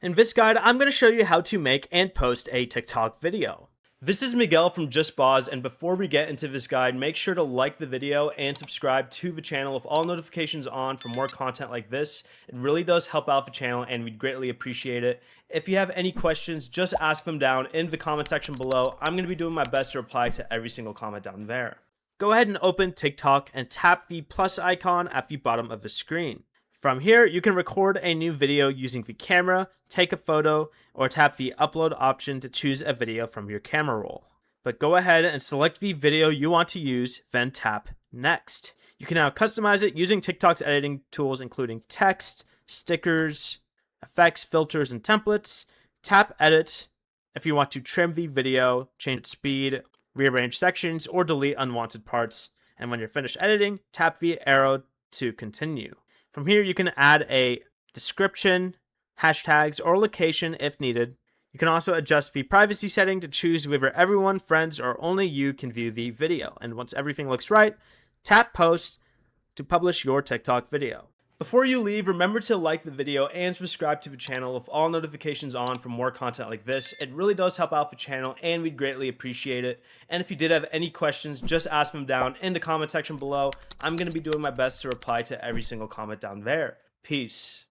In this guide, I'm going to show you how to make and post a TikTok video. This is Miguel from JustBoz, and before we get into this guide, make sure to like the video and subscribe to the channel with all notifications on for more content like this. It really does help out the channel and we'd greatly appreciate it. If you have any questions, just ask them down in the comment section below. I'm going to be doing my best to reply to every single comment down there. Go ahead and open TikTok and tap the plus icon at the bottom of the screen. From here, you can record a new video using the camera, take a photo, or tap the upload option to choose a video from your camera roll. But go ahead and select the video you want to use, then tap next. You can now customize it using TikTok's editing tools including text, stickers, effects, filters, and templates. Tap edit if you want to trim the video, change its speed, rearrange sections, or delete unwanted parts. And when you're finished editing, tap the arrow to continue. From here, you can add a description, hashtags, or location if needed. You can also adjust the privacy setting to choose whether everyone, friends, or only you can view the video. And once everything looks right, tap post to publish your TikTok video. Before you leave, remember to like the video and subscribe to the channel with all notifications on for more content like this. It really does help out the channel and we'd greatly appreciate it. And if you did have any questions, just ask them down in the comment section below. I'm going to be doing my best to reply to every single comment down there. Peace.